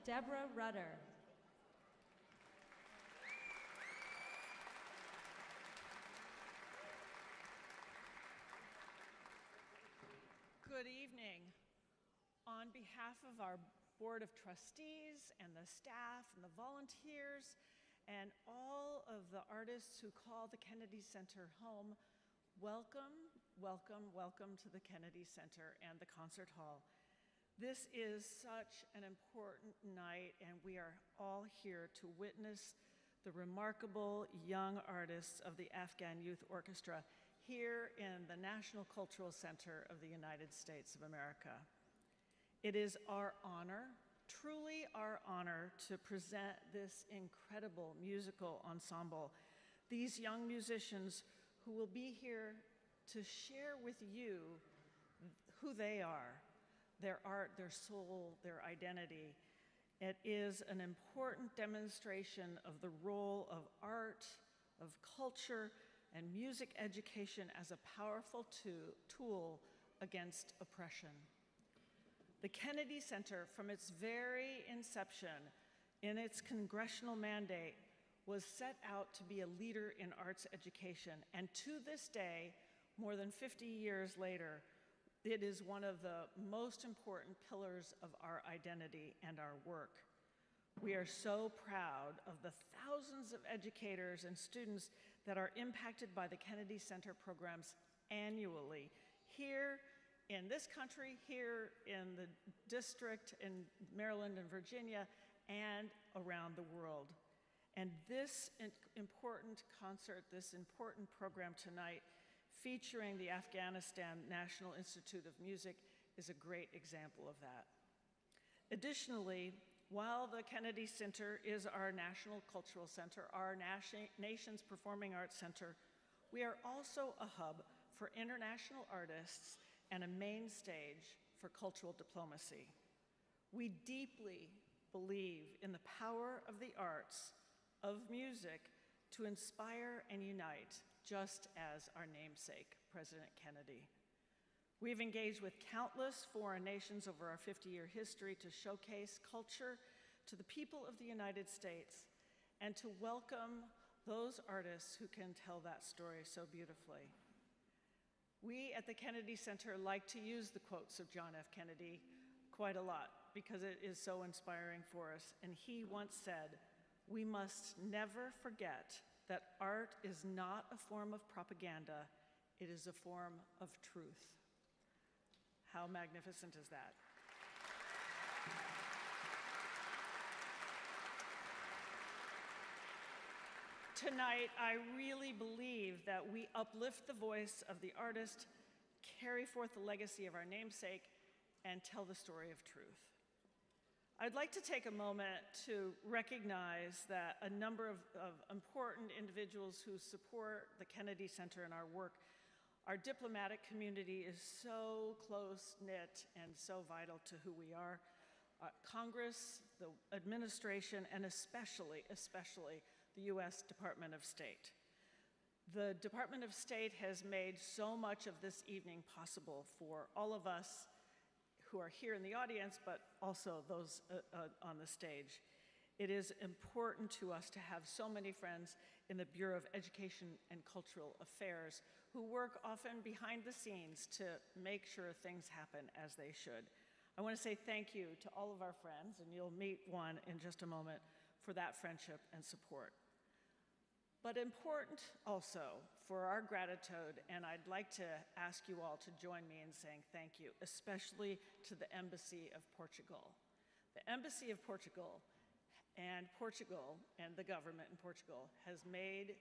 Deborah Rudder. Good evening. On behalf of our Board of Trustees and the staff and the volunteers and all of the artists who call the Kennedy Center home, welcome, welcome, welcome to the Kennedy Center and the Concert Hall. This is such an important night, and we are all here to witness the remarkable young artists of the Afghan Youth Orchestra here in the National Cultural Center of the United States of America. It is our honor, truly our honor, to present this incredible musical ensemble, these young musicians who will be here to share with you who they are, their art, their soul, their identity. It is an important demonstration of the role of art, of culture, and music education as a powerful tool against oppression. The Kennedy Center, from its very inception, in its congressional mandate, was set out to be a leader in arts education. And to this day, more than 50 years later, it is one of the most important pillars of our identity and our work. We are so proud of the thousands of educators and students that are impacted by the Kennedy Center programs annually, here in this country, here in the district in Maryland and Virginia, and around the world. And this important concert, this important program tonight, featuring the Afghanistan National Institute of Music, is a great example of that. Additionally, while the Kennedy Center is our national cultural center, our nation's performing arts center, we are also a hub for international artists and a main stage for cultural diplomacy. We deeply believe in the power of the arts, of music, to inspire and unite, just as our namesake, President Kennedy. We've engaged with countless foreign nations over our 50-year history to showcase culture to the people of the United States and to welcome those artists who can tell that story so beautifully. We at the Kennedy Center like to use the quotes of John F. Kennedy quite a lot because it is so inspiring for us. And he once said, "We must never forget that art is not a form of propaganda, it is a form of truth." How magnificent is that? Tonight, I really believe that we uplift the voice of the artist, carry forth the legacy of our namesake, and tell the story of truth. I'd like to take a moment to recognize that a number of important individuals who support the Kennedy Center and our work. Our diplomatic community is so close-knit and so vital to who we are. Congress, the administration, and especially the U.S. Department of State. The Department of State has made so much of this evening possible for all of us who are here in the audience, but also those on the stage. It is important to us to have so many friends in the Bureau of Education and Cultural Affairs who work often behind the scenes to make sure things happen as they should. I want to say thank you to all of our friends, and you'll meet one in just a moment, for that friendship and support. But important also for our gratitude, and I'd like to ask you all to join me in saying thank you, especially to the Embassy of Portugal. The Embassy of Portugal and the government in Portugal has made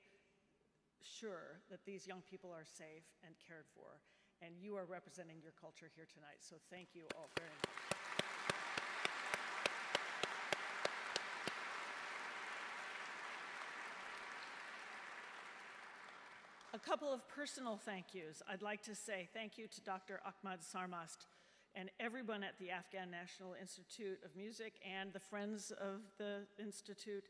sure that these young people are safe and cared for, and you are representing your culture here tonight, so thank you all very much. A couple of personal thank yous. I'd like to say thank you to Dr. Ahmad Sarmast and everyone at the Afghan National Institute of Music and the Friends of the Institute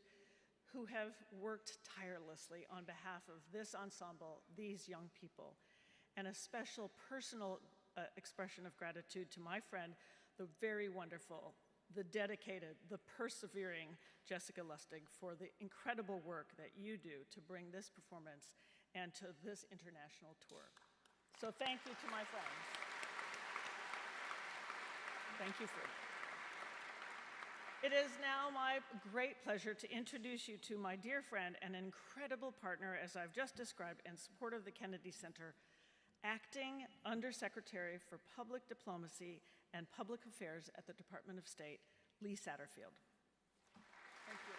who have worked tirelessly on behalf of this ensemble, these young people. And a special personal expression of gratitude to my friend, the very wonderful the dedicated, the persevering Jessica Lustig for the incredible work that you do to bring this performance and to this international tour. So thank you to my friends. Thank you for that. It is now my great pleasure to introduce you to my dear friend and incredible partner, as I've just described, and supporter of the Kennedy Center, Acting Undersecretary for Public Diplomacy and Public Affairs at the Department of State, Lee Satterfield. Thank you.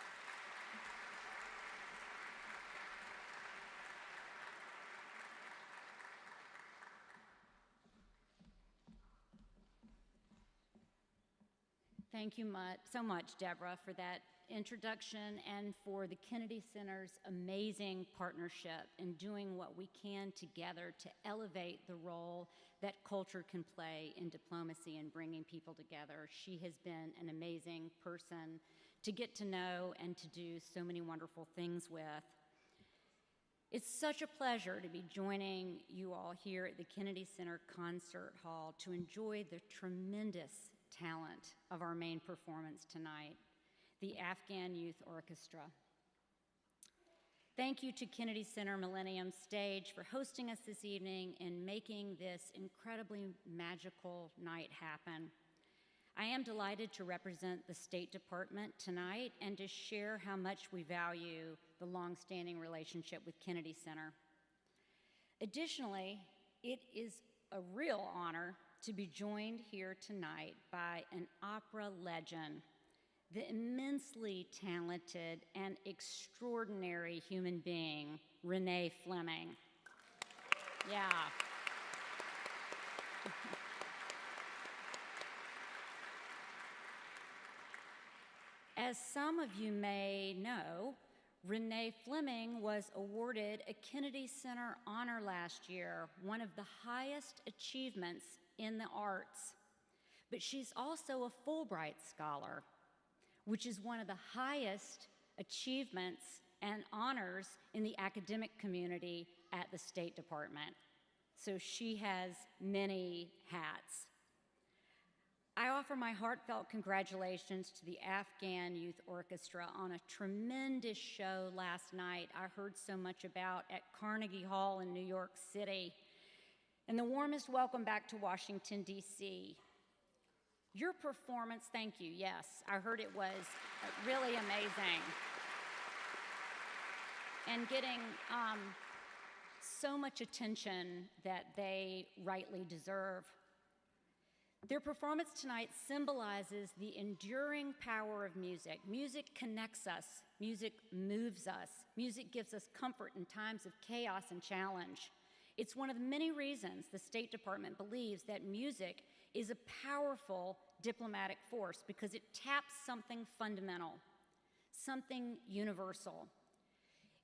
Thank you so much, Deborah, for that introduction and for the Kennedy Center's amazing partnership in doing what we can together to elevate the role that culture can play in diplomacy and bringing people together. She has been an amazing person to get to know and to do so many wonderful things with. It's such a pleasure to be joining you all here at the Kennedy Center Concert Hall to enjoy the tremendous talent of our main performance tonight, the Afghan Youth Orchestra. Thank you to Kennedy Center Millennium Stage for hosting us this evening and making this incredibly magical night happen. I am delighted to represent the State Department tonight and to share how much we value the longstanding relationship with Kennedy Center. Additionally, it is a real honor to be joined here tonight by an opera legend, the immensely talented and extraordinary human being, Renee Fleming. Yeah. As some of you may know, Renee Fleming was awarded a Kennedy Center honor last year, one of the highest achievements in the arts. But she's also a Fulbright Scholar, which is one of the highest achievements and honors in the academic community at the State Department. So she has many hats. I offer my heartfelt congratulations to the Afghan Youth Orchestra on a tremendous show last night I heard so much about at Carnegie Hall in New York City. And the warmest welcome back to Washington, D.C. Your performance, thank you, yes, I heard it was really amazing. And getting so much attention that they rightly deserve. Their performance tonight symbolizes the enduring power of music. Music connects us, music moves us, music gives us comfort in times of chaos and challenge. It's one of the many reasons the State Department believes that music is a powerful diplomatic force because it taps something fundamental, something universal.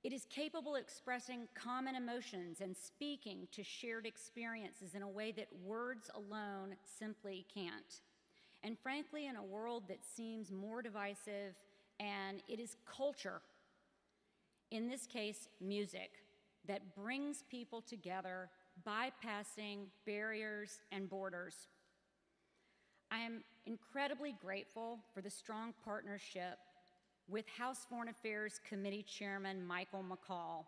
It is capable of expressing common emotions and speaking to shared experiences in a way that words alone simply can't. And frankly, in a world that seems more divisive, and it is culture, in this case, music, that brings people together, bypassing barriers and borders. I am incredibly grateful for the strong partnership with House Foreign Affairs Committee Chairman Michael McCall,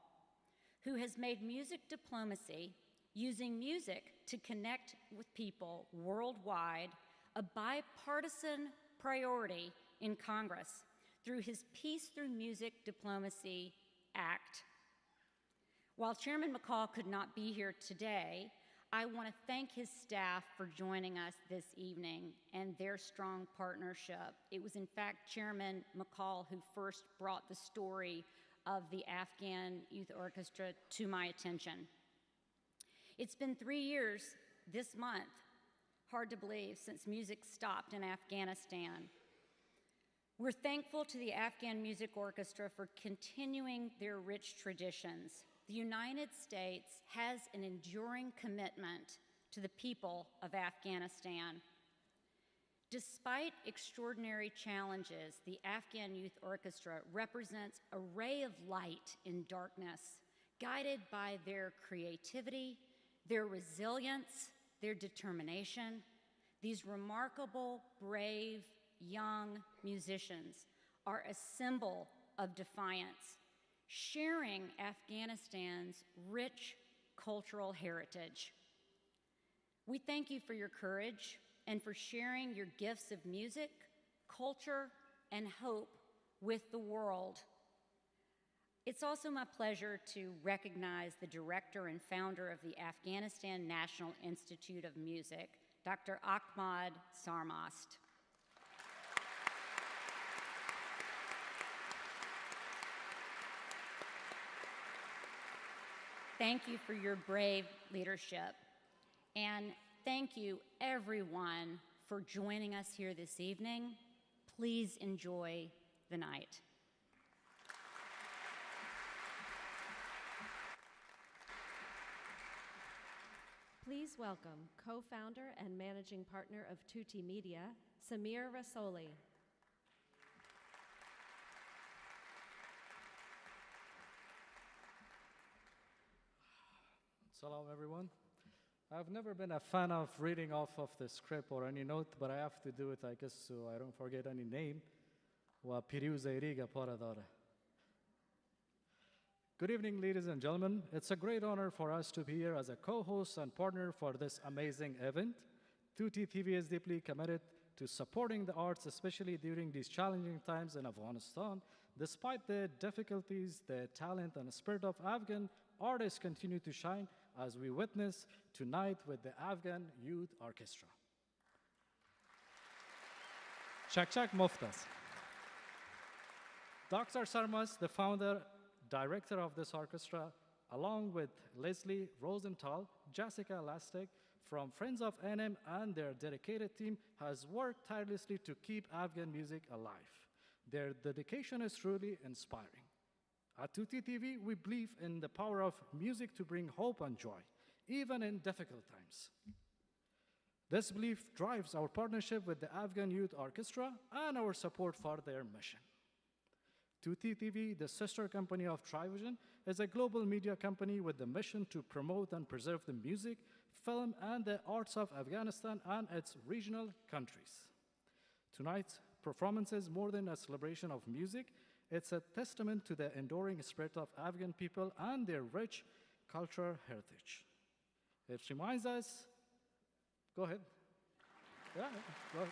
who has made music diplomacy, using music to connect with people worldwide, a bipartisan priority in Congress through his Peace Through Music Diplomacy Act. While Chairman McCall could not be here today, I want to thank his staff for joining us this evening and their strong partnership. It was in fact Chairman McCall who first brought the story of the Afghan Youth Orchestra to my attention. It's been 3 years this month, hard to believe, since music stopped in Afghanistan. We're thankful to the Afghan Music Orchestra for continuing their rich traditions. The United States has an enduring commitment to the people of Afghanistan. Despite extraordinary challenges, the Afghan Youth Orchestra represents a ray of light in darkness, guided by their creativity, their resilience, their determination. These remarkable, brave, young musicians are a symbol of defiance, sharing Afghanistan's rich cultural heritage. We thank you for your courage and for sharing your gifts of music, culture, and hope with the world. It's also my pleasure to recognize the director and founder of the Afghanistan National Institute of Music, Dr. Ahmad Sarmast. Thank you for your brave leadership. And thank you, everyone, for joining us here this evening. Please enjoy the night. Please welcome co-founder and managing partner of Tuti Media, Samir Rasoli. Salam, everyone. I've never been a fan of reading off of the script or any note, but I have to do it, I guess, so I don't forget any name. Good evening, ladies and gentlemen. It's a great honor for us to be here as a co-host and partner for this amazing event. Tuti TV is deeply committed to supporting the arts, especially during these challenging times in Afghanistan. Despite the difficulties, the talent and spirit of Afghan artists continue to shine, as we witness tonight with the Afghan Youth Orchestra. Chak Muftas. Dr. Sarmas, the founder, director of this orchestra, along with Leslie Rosenthal, Jessica Lastek from Friends of NM and their dedicated team, has worked tirelessly to keep Afghan music alive. Their dedication is truly inspiring. At Tuti TV, we believe in the power of music to bring hope and joy, even in difficult times. This belief drives our partnership with the Afghan Youth Orchestra and our support for their mission. Tuti TV, the sister company of Trivision, is a global media company with the mission to promote and preserve the music, film, and the arts of Afghanistan and its regional countries. Tonight's performance is more than a celebration of music. It's a testament to the enduring spirit of Afghan people and their rich cultural heritage. It reminds us, go ahead. Yeah, go ahead.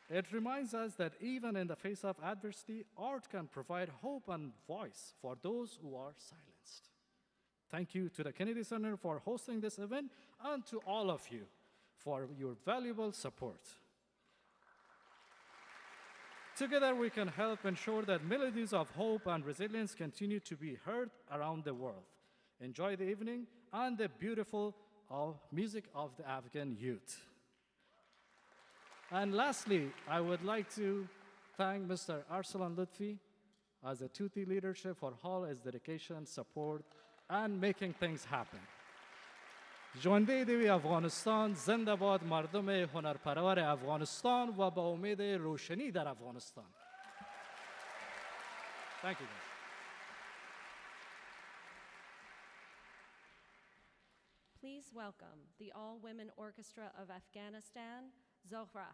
It reminds us that even in the face of adversity, art can provide hope and voice for those who are silenced. Thank you to the Kennedy Center for hosting this event and to all of you for your valuable support. Together, we can help ensure that melodies of hope and resilience continue to be heard around the world. Enjoy the evening and the beautiful music of the Afghan youth. And lastly, I would like to thank Mr. Arsalan Lutfi as a Tuti leadership for all his dedication, support, and making things happen. جوانده دوی افغانستان، زنده باد مردم هنرپرور افغانستان و با امید روشنی در افغانستان. Thank you, guys. Please welcome the All-Women Orchestra of Afghanistan, Zohra.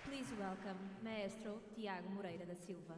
Please welcome Maestro Tiago Moreira da Silva.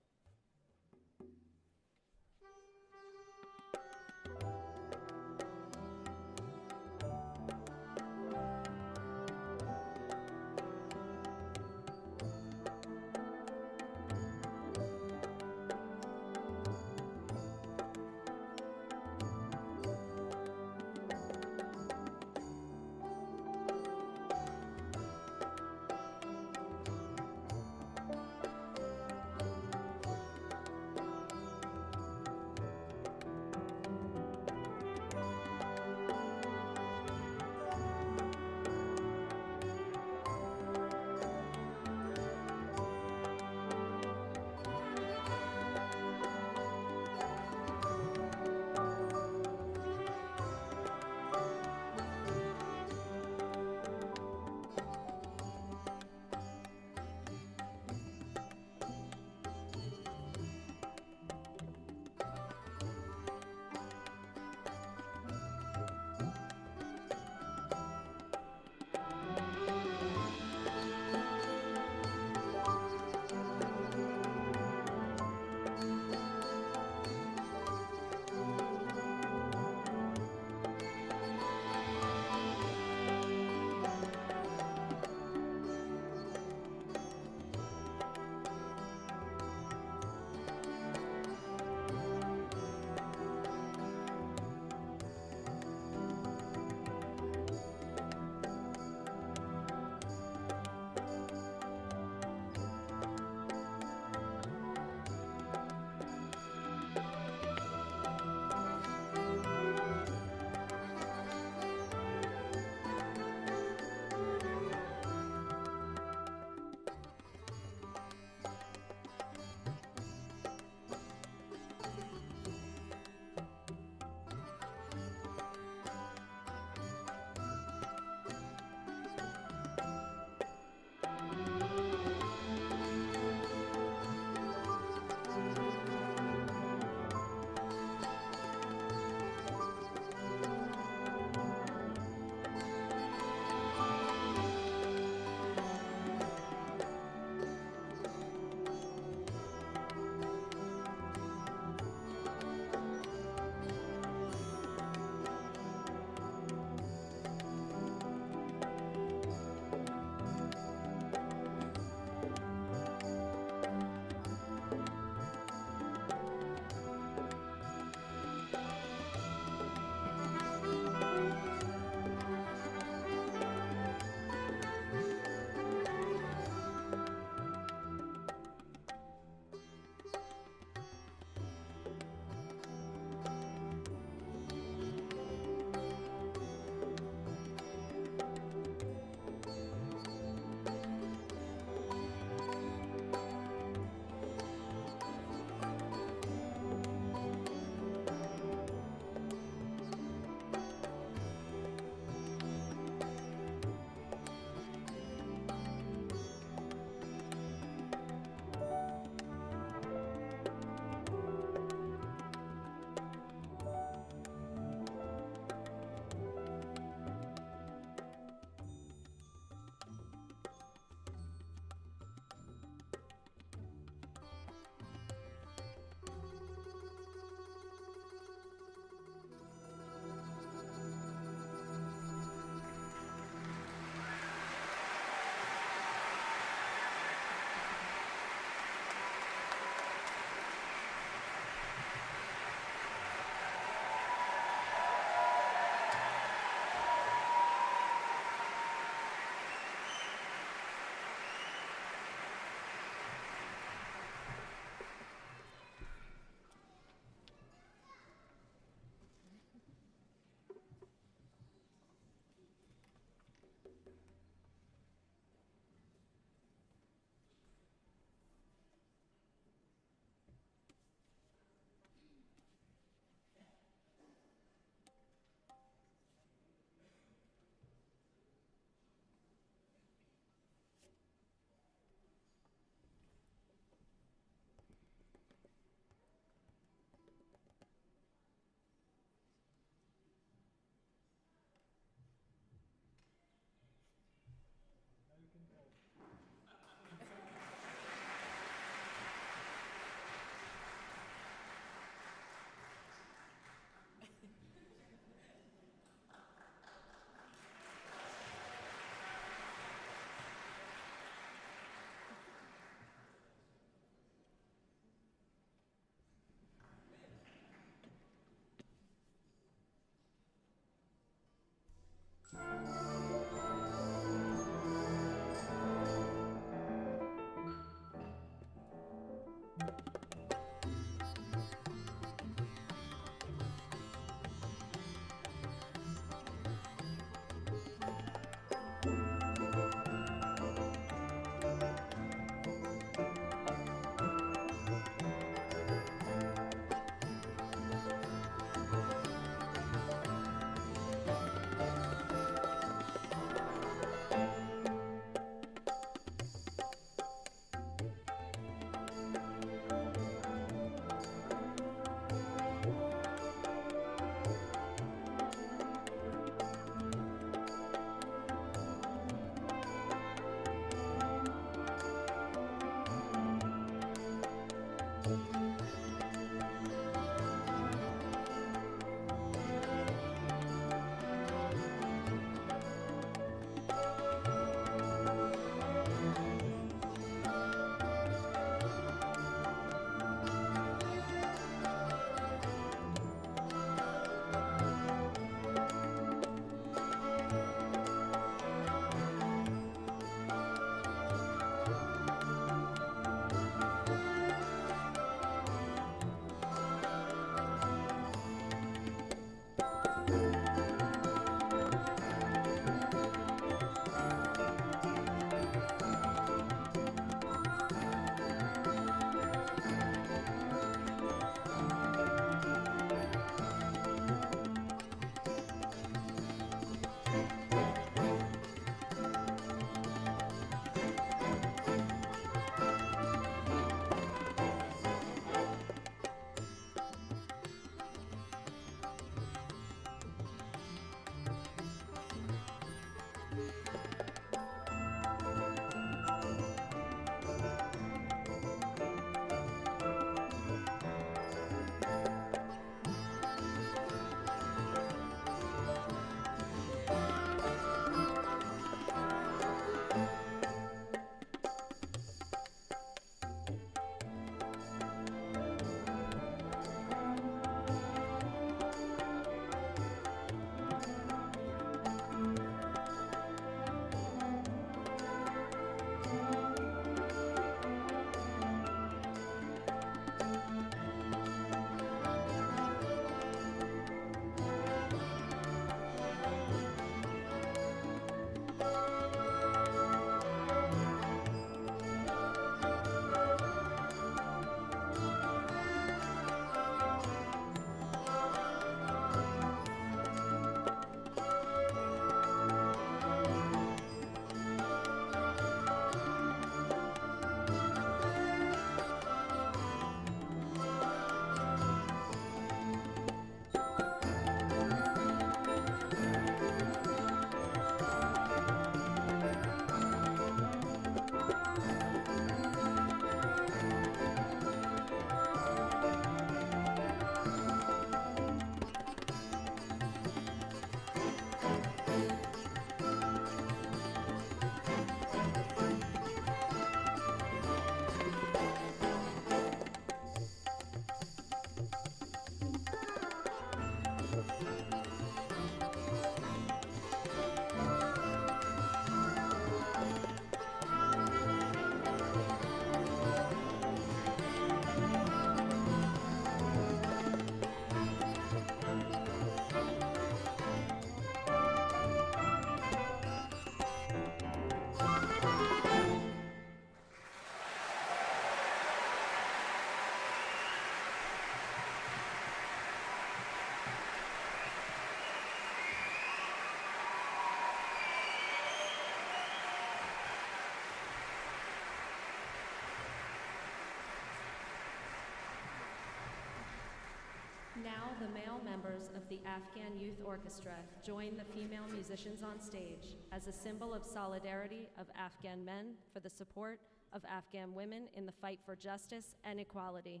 Now, the male members of the Afghan Youth Orchestra join the female musicians on stage as a symbol of solidarity of Afghan men for the support of Afghan women in the fight for justice and equality.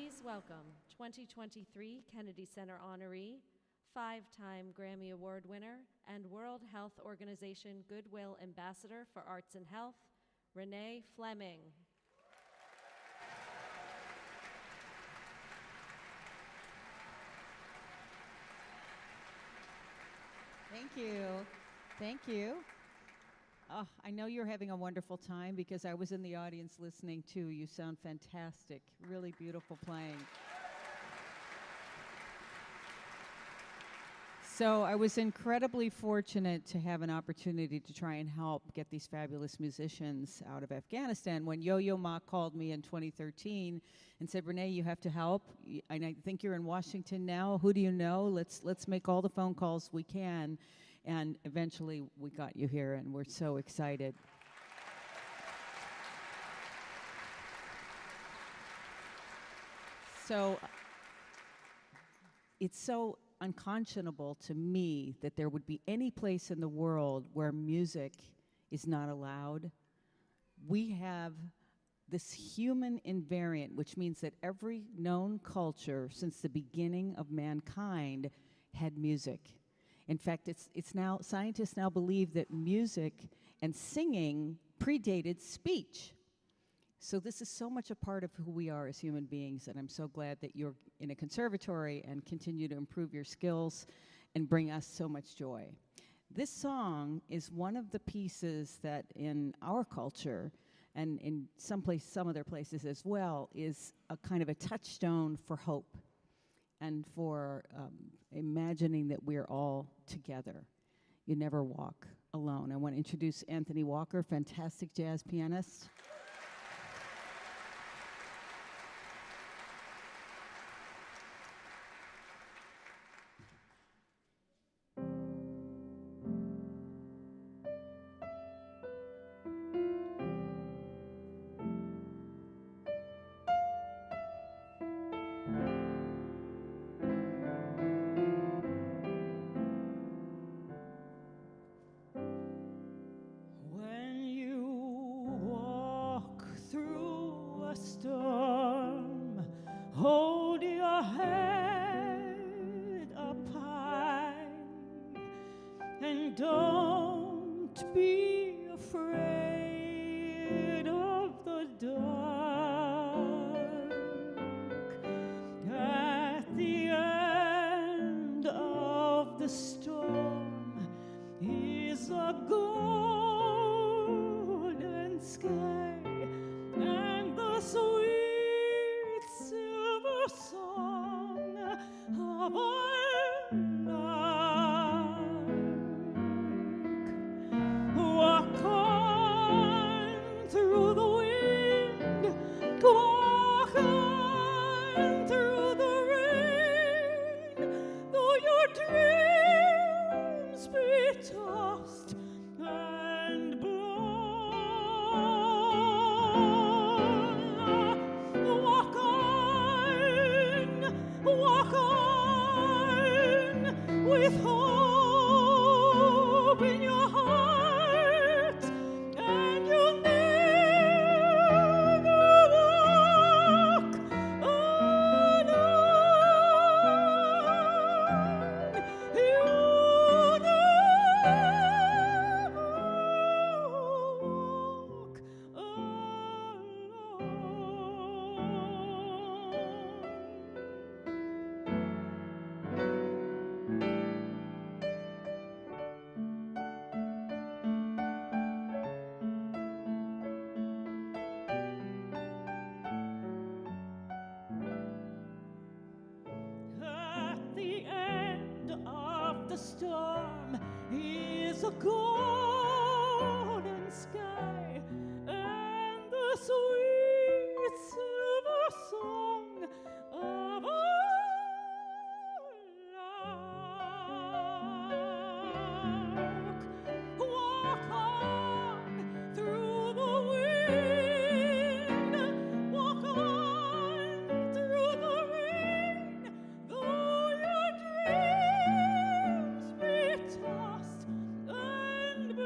Please welcome 2023 Kennedy Center honoree, 5-time Grammy Award winner, and World Health Organization Goodwill Ambassador for Arts and Health, Renee Fleming. Thank you. Thank you. Oh, I know you're having a wonderful time because I was in the audience listening too. You sound fantastic. Really beautiful playing. So I was incredibly fortunate to have an opportunity to try and help get these fabulous musicians out of Afghanistan. When Yo-Yo Ma called me in 2013 and said, Renee, you have to help. And I think you're in Washington now. Who do you know? Let's make all the phone calls we can. And eventually we got you here, and we're so excited. So it's so unconscionable to me that there would be any place in the world where music is not allowed. We have this human invariant, which means that every known culture since the beginning of mankind had music. In fact, it's now, scientists now believe that music and singing predated speech. So this is so much a part of who we are as human beings, and I'm so glad that you're in a conservatory and continue to improve your skills and bring us so much joy. This song is one of the pieces that in our culture, and in some other places as well, is a kind of a touchstone for hope and for imagining that we're all together. You never walk alone. I want to introduce Anthony Walker, fantastic jazz pianist. Hold your head up high and don't be afraid of the dark. At the end of the storm is a golden sky and the sweet song of our lark. Walk on through the wind, walk on through the rain, though your dreams be tossed and blown. Walk on with hope in your heart, and you'll never walk alone. You'll never walk alone. At the end of the storm is a golden sky and the sweet silver song of our lark. Walk on through the wind, walk on through the rain, though your dreams be tossed and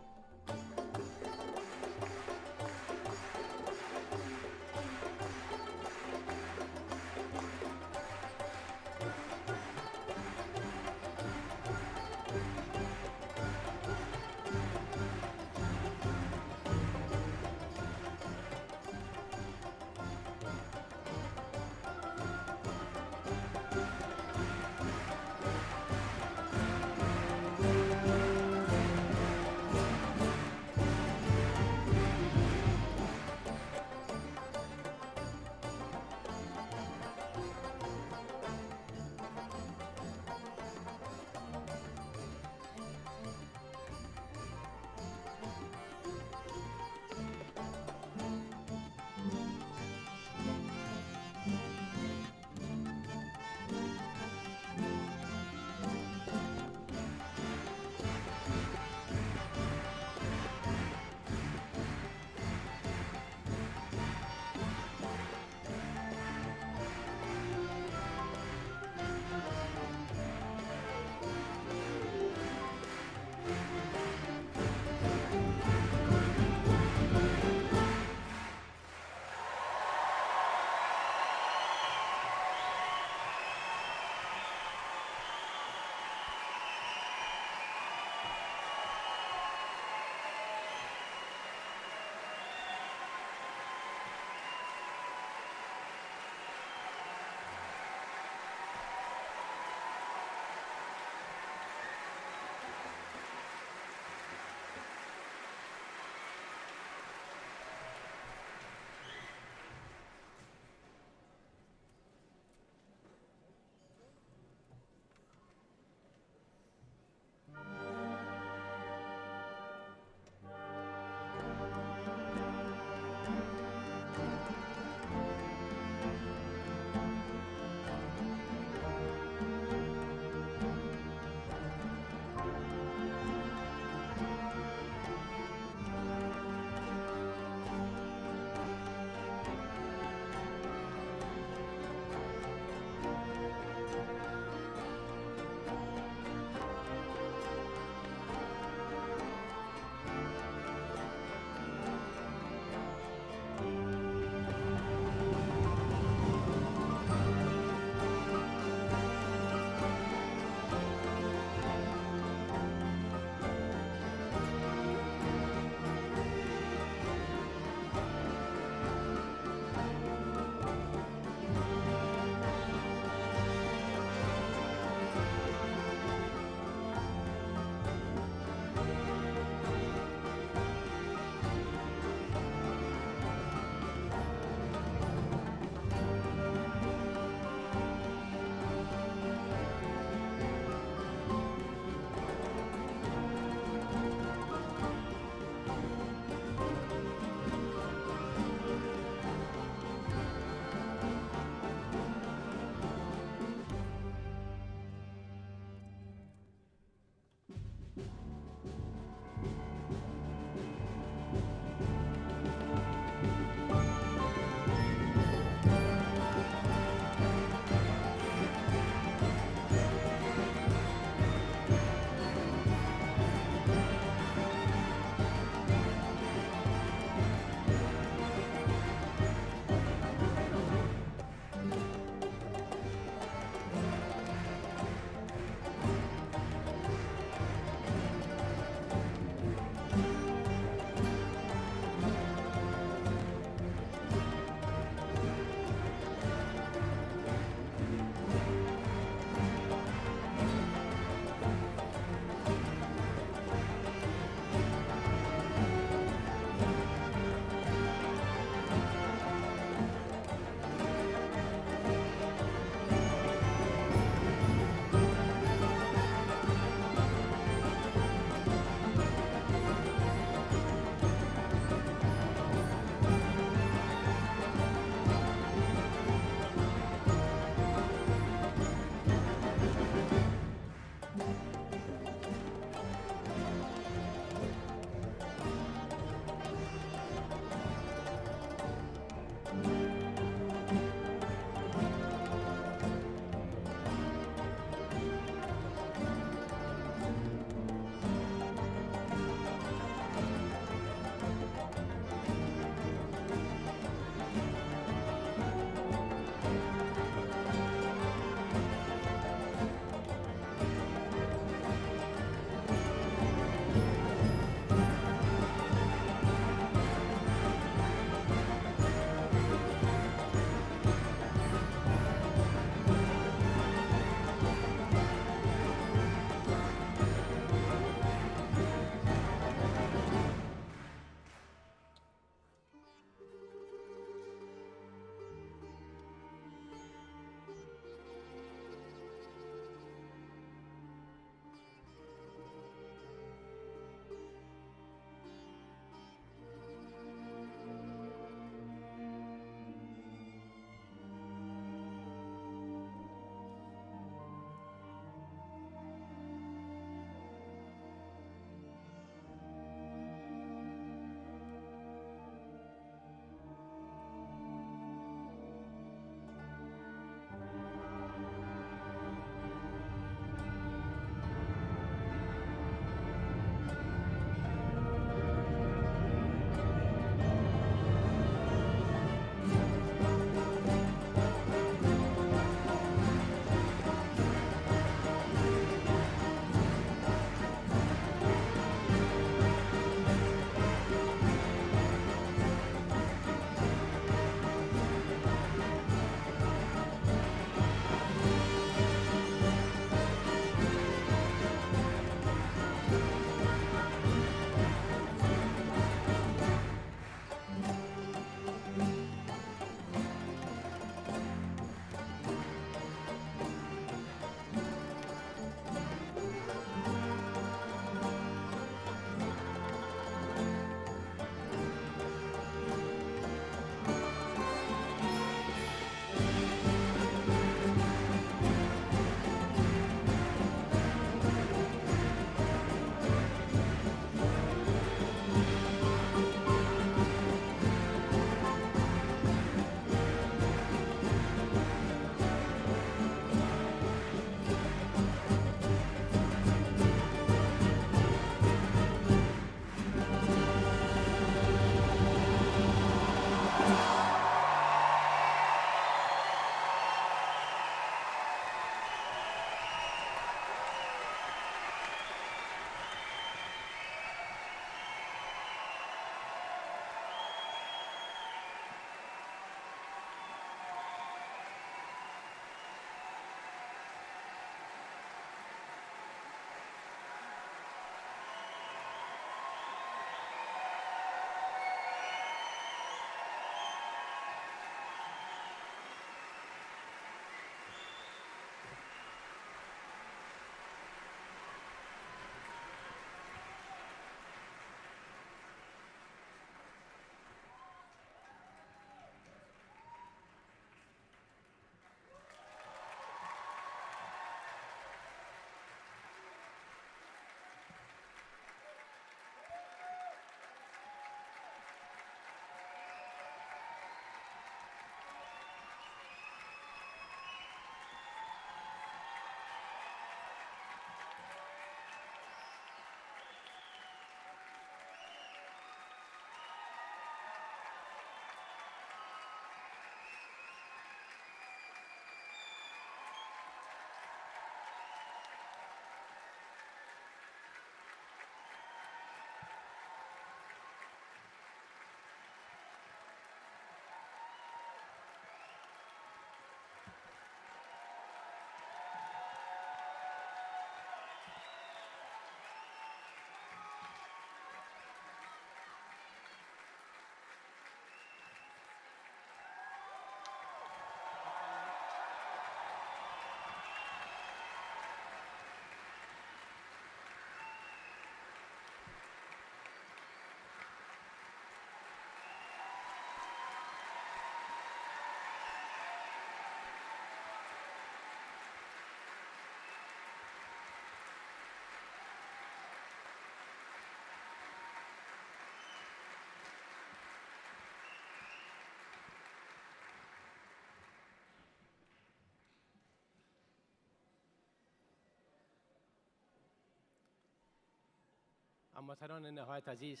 هموطنان نهایت عزیز،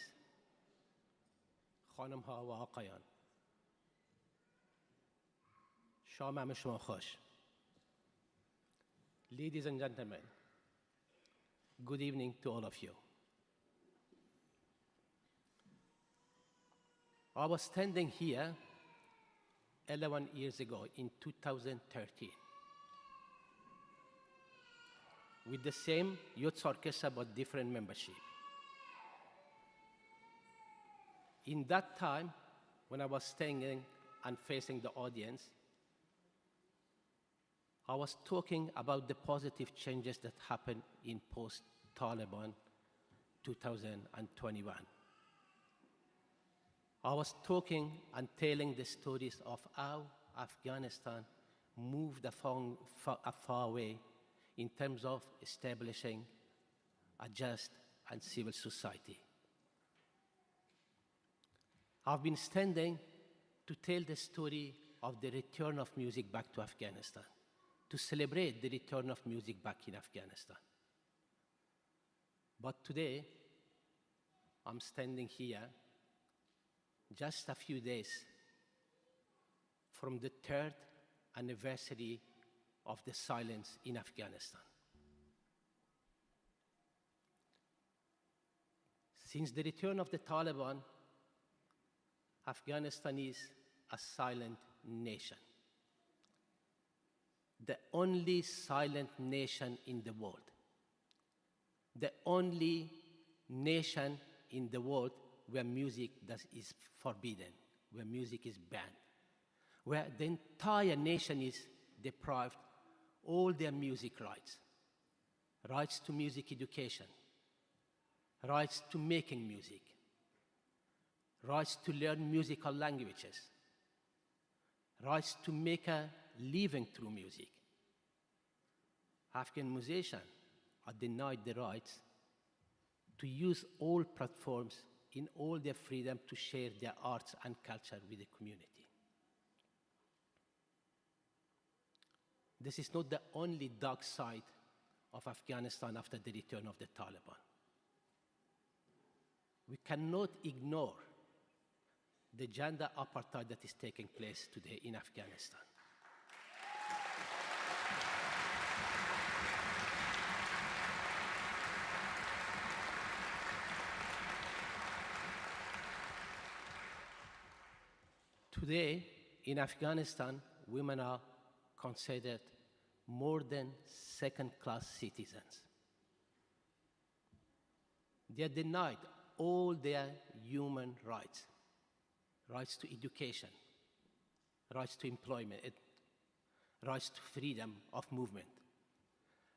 خانم ها و آقایان، شام همه شما خوش. Ladies and gentlemen, good evening to all of you. I was standing here 11 years ago in 2013 with the same youth orchestra but different membership. In that time, when I was standing and facing the audience, I was talking about the positive changes that happened in post-Taliban 2021. I was talking and telling the stories of how Afghanistan moved far away in terms of establishing a just and civil society. I've been standing to tell the story of the return of music back to Afghanistan, to celebrate the return of music back in Afghanistan. But today, I'm standing here just a few days from the 3rd anniversary of the silence in Afghanistan. Since the return of the Taliban, Afghanistan is a silent nation. The only silent nation in the world. The only nation in the world where music is forbidden, where music is banned, where the entire nation is deprived all their music rights, rights to music education, rights to making music, rights to learn musical languages, rights to make a living through music. Afghan musicians are denied the rights to use all platforms in all their freedom to share their arts and culture with the community. This is not the only dark side of Afghanistan after the return of the Taliban. We cannot ignore the gender apartheid that is taking place today in Afghanistan. Today, in Afghanistan, women are considered more than second-class citizens. They are denied all their human rights, rights to education, rights to employment, rights to freedom of movement,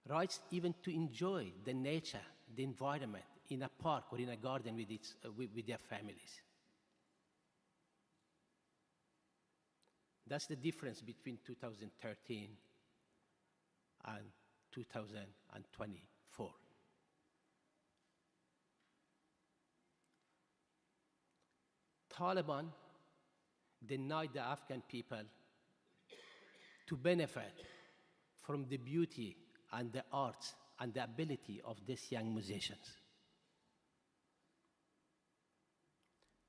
rights even to enjoy the nature, the environment, in a park or in a garden with their families. That's the difference between 2013 and 2024. Taliban denied the Afghan people to benefit from the beauty and the arts and the ability of these young musicians.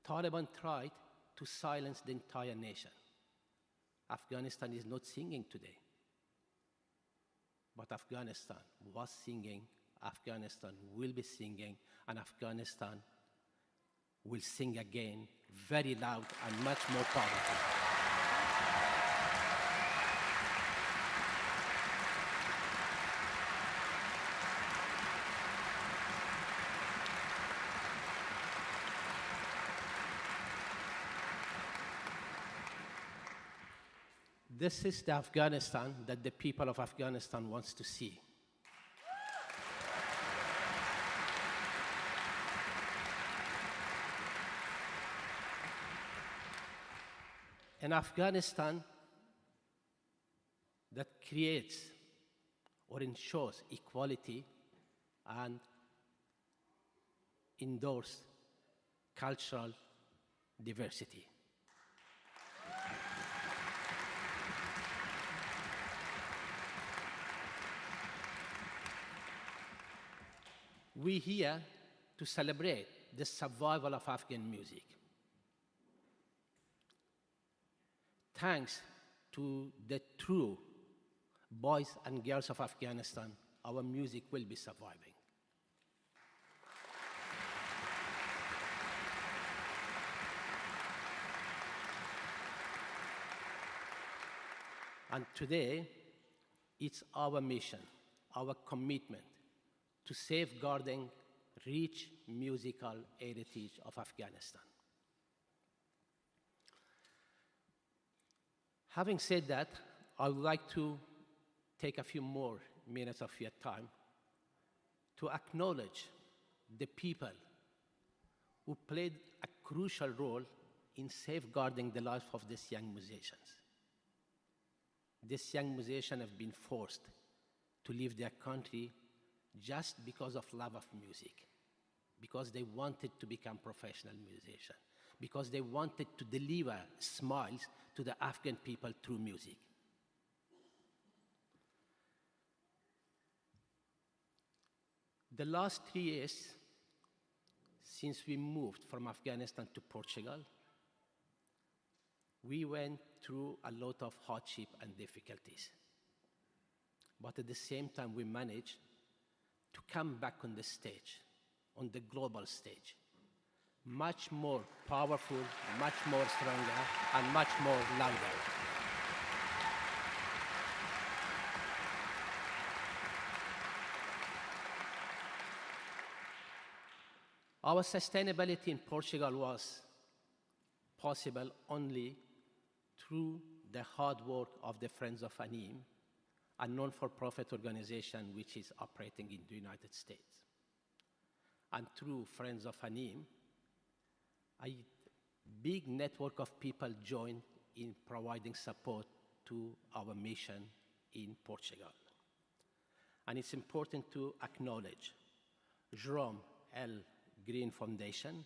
Taliban tried to silence the entire nation. Afghanistan is not singing today. But Afghanistan was singing, Afghanistan will be singing, and Afghanistan will sing again very loud and much more powerful. This is the Afghanistan that the people of Afghanistan wants to see. An Afghanistan that creates or ensures equality and endorses cultural diversity. We here to celebrate the survival of Afghan music. Thanks to the true boys and girls of Afghanistan, our music will be surviving. And today, it's our mission, our commitment to safeguarding rich musical heritage of Afghanistan. Having said that, I would like to take a few more minutes of your time to acknowledge the people who played a crucial role in safeguarding the life of these young musicians. These young musicians have been forced to leave their country just because of love of music, because they wanted to become professional musicians, because they wanted to deliver smiles to the Afghan people through music. The last 3 years, since we moved from Afghanistan to Portugal, we went through a lot of hardship and difficulties. But at the same time, we managed to come back on the stage, on the global stage, much more powerful, much more stronger, and much more louder. Our sustainability in Portugal was possible only through the hard work of the Friends of Anim, a non-for-profit organization which is operating in the United States. And through Friends of Anim, a big network of people joined in providing support to our mission in Portugal. And it's important to acknowledge Jerome L. Green Foundation,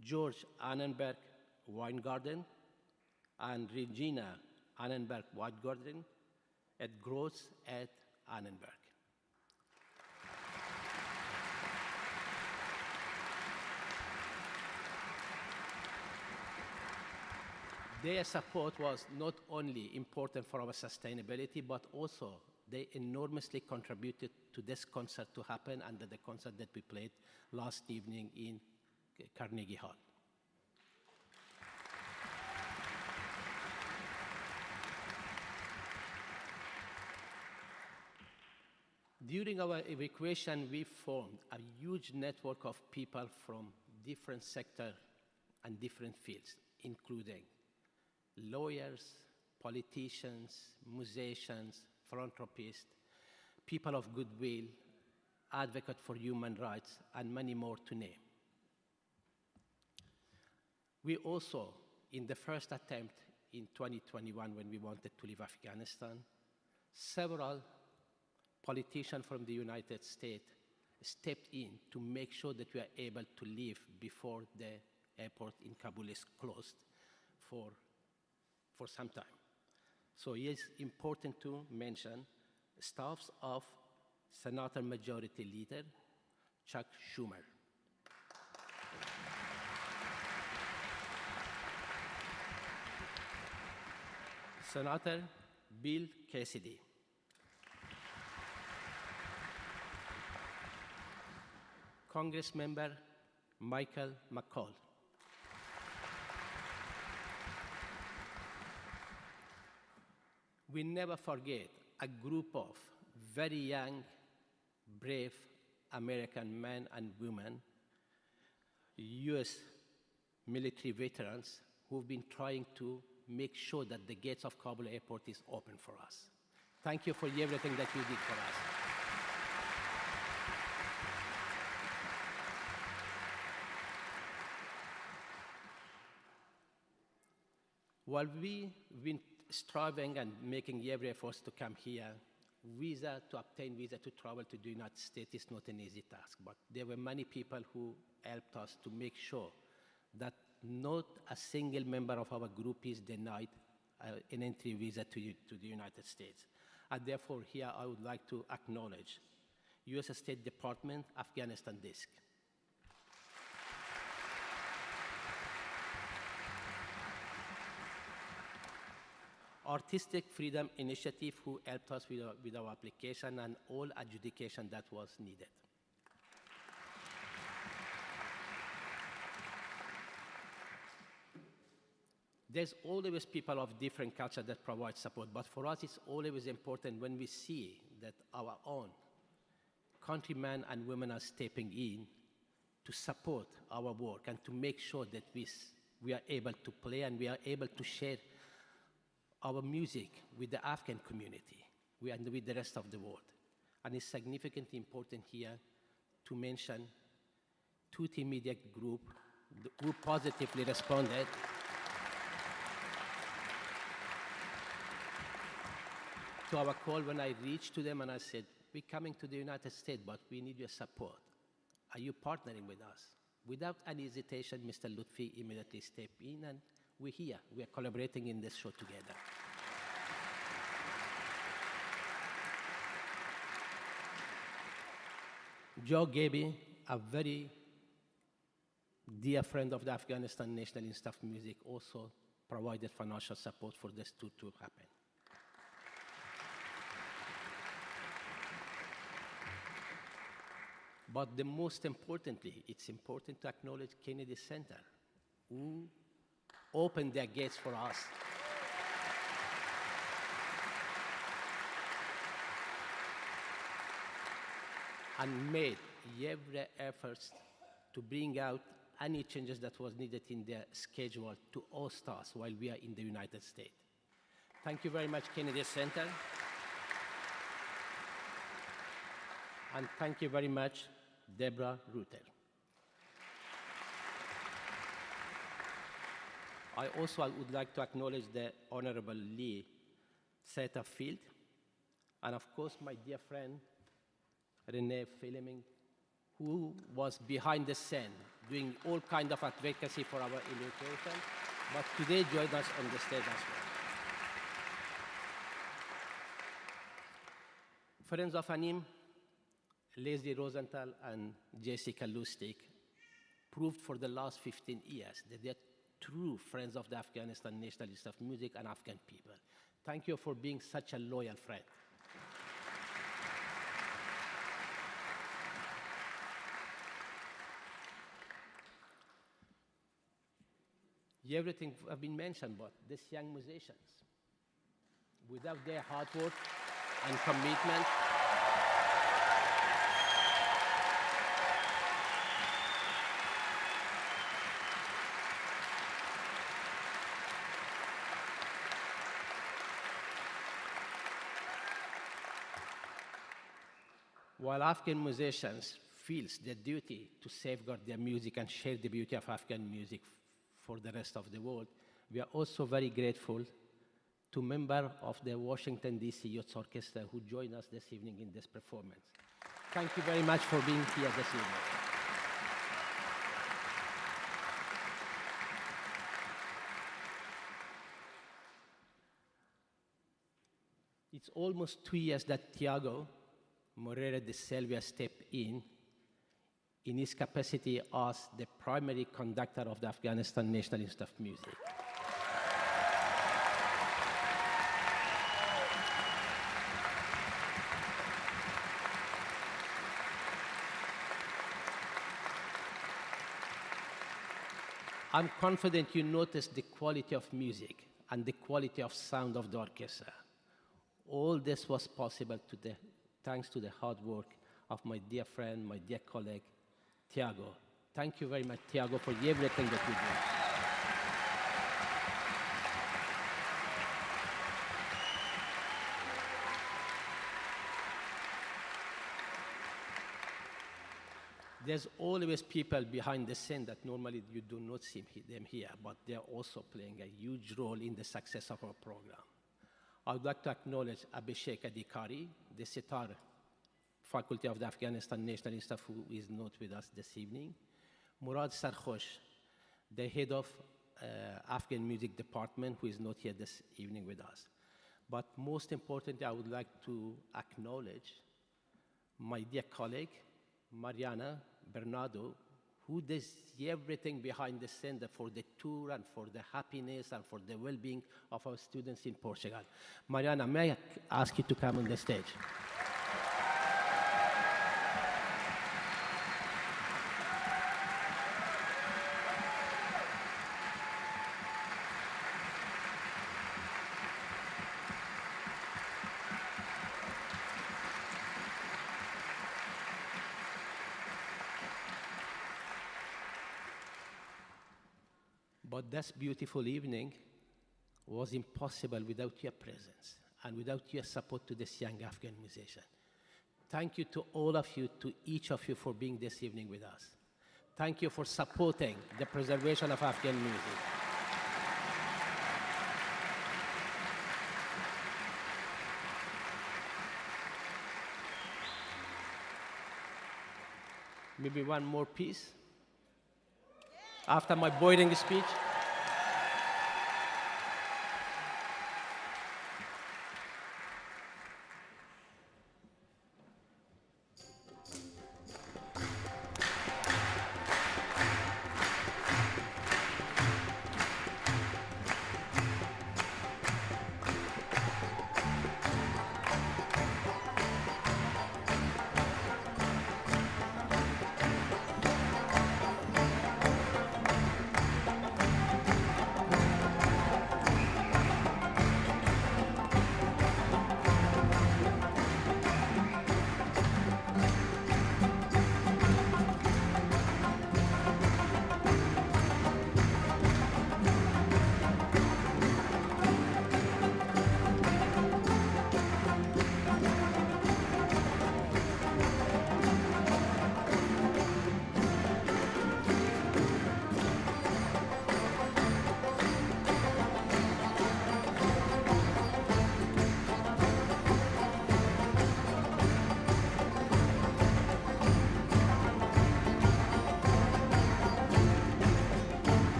George Annenberg Weingarten, and Regina Annenberg Weingarten at Gross at Annenberg. Their support was not only important for our sustainability, but also they enormously contributed to this concert to happen and the concert that we played last evening in Carnegie Hall. During our evacuation, we formed a huge network of people from different sectors and different fields, including lawyers, politicians, musicians, philanthropists, people of goodwill, advocates for human rights, and many more to name. We also, in the first attempt in 2021 when we wanted to leave Afghanistan, several politicians from the United States stepped in to make sure that we are able to leave before the airport in Kabul is closed for some time. So it is important to mention staffs of Senator Majority Leader Chuck Schumer, Senator Bill Cassidy, Congressmember Michael McCall, we never forget a group of very young, brave American men and women, US military veterans who've been trying to make sure that the gates of Kabul airport is open for us. Thank you for everything that you did for us. While we've been striving and making every effort to come here, to obtain visa to travel to the United States is not an easy task, but there were many people who helped us to make sure that not a single member of our group is denied an entry visa to the United States. And therefore, here I would like to acknowledge U.S. State Department, Afghanistan Desk. Artistic Freedom Initiative, who helped us with our application and all adjudication that was needed. There's always people of different culture that provide support, but for us it's always important when we see that our own countrymen and women are stepping in to support our work and to make sure that we are able to play and we are able to share our music with the Afghan community and with the rest of the world. And it's significantly important here to mention Tuti Media Group, who positively responded to our call when I reached to them and I said, we're coming to the United States, but we need your support. Are you partnering with us? Without any hesitation, Mr. Lutfi immediately stepped in and we're here. We are collaborating in this show together. Joe Gaby, a very dear friend of the Afghanistan National Institute of Music, also provided financial support for this to happen. But the most importantly, it's important to acknowledge Kennedy Center, who opened their gates for us. And made every effort to bring out any changes that was needed in their schedule to host us while we are in the United States. Thank you very much, Kennedy Center. And thank you very much, Deborah Ruther. I would like to acknowledge the Honorable Lee Satterfield, and of course my dear friend, Renee Fleming, who was behind the scene doing all kinds of advocacy for our education, but today joined us on the stage as well. Friends of ANIM, Leslie Rosenthal and Jessica Lustig proved for the last 15 years that they're true friends of the Afghanistan National Institute of Music and Afghan people. Thank you for being such a loyal friend. Everything have been mentioned, but these young musicians, without their hard work and commitment, while Afghan musicians feel their duty to safeguard their music and share the beauty of Afghan music for the rest of the world, we are also very grateful to members of the Washington, D.C. Youth Orchestra who joined us this evening in this performance. Thank you very much for being here this evening. It's almost 2 years that Tiago Moreira de Silva stepped in his capacity as the primary conductor of the Afghanistan National Institute of Music. I'm confident you noticed the quality of music and the quality of sound of the orchestra. All this was possible thanks to the hard work of my dear friend, my dear colleague, Tiago. Thank you very much, Tiago, for everything that you do. There's always people behind the scene that normally you do not see them here, but they're also playing a huge role in the success of our program. I would like to acknowledge Abhishek Adhikari, the sitar faculty of the Afghanistan National Institute, who is not with us this evening. Murad Sarkhosh, the head of Afghan Music Department, who is not here this evening with us. But most importantly, I would like to acknowledge my dear colleague, Mariana Bernardo, who does everything behind the scene for the tour and for the happiness and for the well-being of our students in Portugal. Mariana, may I ask you to come on the stage? But this beautiful evening was impossible without your presence and without your support to this young Afghan musician. Thank you to all of you, to each of you for being this evening with us. Thank you for supporting the preservation of Afghan music. Maybe one more piece after my boarding speech.